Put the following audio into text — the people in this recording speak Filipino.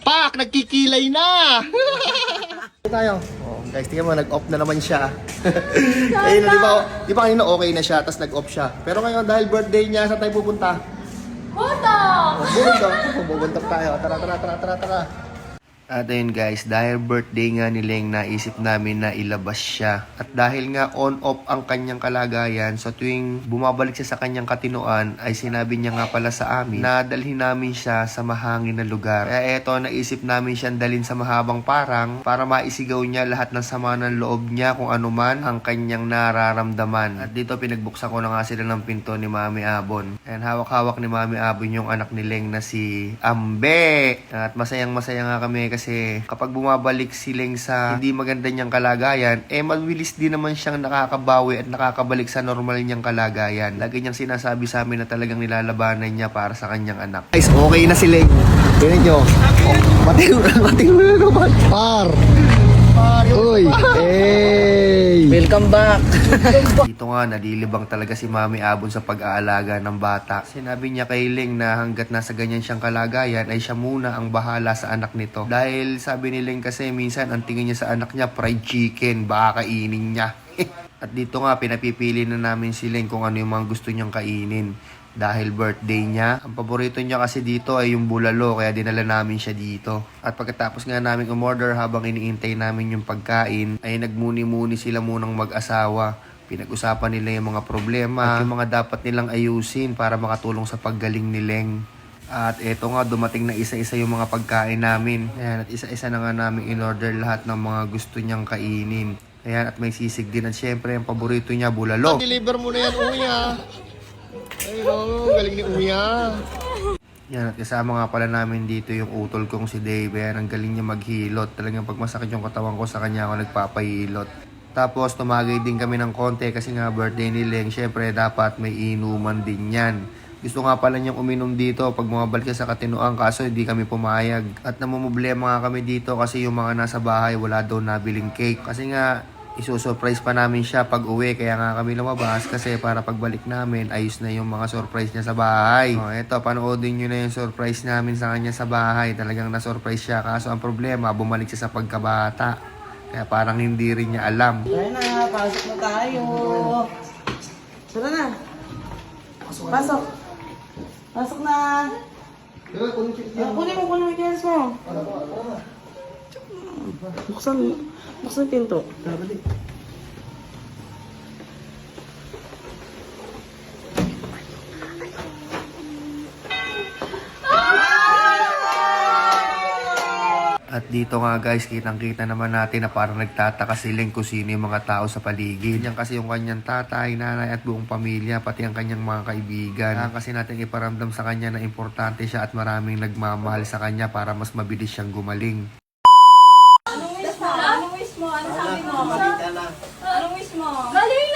Pak! Nagkikilay na! Tayo. Oh, guys, tingnan mo, nag-off na naman siya. Ayun, di ba kanina okay na siya, tapos nag-off siya. Pero ngayon, dahil birthday niya, saan tayo pupunta? Bundok! Bubuntok tayo. Tara. At ayun guys, dahil birthday nga ni Leng, naisip namin na ilabas siya. At dahil nga on-off ang kanyang kalagayan, sa tuwing bumabalik siya sa kanyang katinoan, ay sinabi niya nga pala sa amin na dalhin namin siya sa mahangin na lugar. Kaya eto, naisip namin siyang dalhin sa mahabang parang para maisigaw niya lahat ng sama ng loob niya kung anuman ang kanyang nararamdaman. At dito pinagbuksan ko na nga sila ng pinto ni Mami Abon. And hawak-hawak ni Mami Abon yung anak ni Leng na si Ambe. At masayang-masaya nga kami kasi kapag bumabalik si Leng sa hindi maganda niyang kalagayan, mabilis din naman siyang nakakabawi at nakakabalik sa normal niyang kalagayan. Lagi niyang sinasabi sa amin na talagang nilalabanan niya para sa kanyang anak. Guys, okay na si Leng. Tingnan niyo. Mating na naman. Par. Uy. Hey. Welcome back! Dito nga, nalilibang talaga si Mami Abon sa pag-aalaga ng bata. Sinabi niya kay Leng na hanggat nasa ganyan siyang kalagayan ay siya muna ang bahala sa anak nito. Dahil sabi ni Leng kasi minsan ang tingin niya sa anak niya fried chicken, baka kainin niya. At dito nga, pinapipili na namin si Leng kung ano yung mga gusto niyang kainin. Dahil birthday niya, ang paborito niya kasi dito ay yung bulalo, kaya dinala namin siya dito. At pagkatapos nga namin umorder, habang iniintay namin yung pagkain, ay nagmuni-muni sila munang mag-asawa. Pinag-usapan nila yung mga problema at yung mga dapat nilang ayusin para makatulong sa paggaling ni Leng. At eto nga, dumating na isa-isa yung mga pagkain namin. Ayan, at isa-isa na nga namin in-order lahat ng mga gusto niyang kainin. Ayan, at may sisig din. At syempre, ang paborito niya, bulalo. Deliver mo na yan, Uya. Ay, no, galing ni Uya. Yan, at kasama nga pala namin dito yung utol kong si Dave. Yan, ang galing niya maghilot. Talagang pag masakit yung katawan ko, sa kanya ako nagpapahilot. Tapos, tumagay din kami ng konti kasi nga birthday ni Leng. Siyempre, dapat may inuman din yan. Gusto nga pala niyang uminom dito pag bumabalik sa Katinoan, kaso hindi kami pumayag. At namumblema nga kami dito kasi yung mga nasa bahay wala daw nabiling cake. Kasi nga, isusurprise pa namin siya pag uwi, kaya nga kami lumabas kasi para pagbalik namin ayos na yung mga surprise niya sa bahay. Eto, panoodin nyo na yung surprise namin sa kanya sa bahay. Talagang na-surprise siya, kaso ang problema, bumalik siya sa pagkabata. Kaya parang hindi rin niya alam. Tara na, pasok na tayo. Tara na. Pasok. Pasok na. Kunin mo yung keys mo. Buksan yung pinto. At dito nga guys, kitang-kita naman natin na parang nagtataka si Leng kung sino yung mga tao sa paligid. Yan kasi yung kanyang tatay, nanay at buong pamilya, pati ang kanyang mga kaibigan. Kaya kasi natin iparamdam sa kanya na importante siya at maraming nagmamahal sa kanya para mas mabilis siyang gumaling. Anong wish mo? Anong wish mo? Ano sabi mo? Anong wish mo? Galing!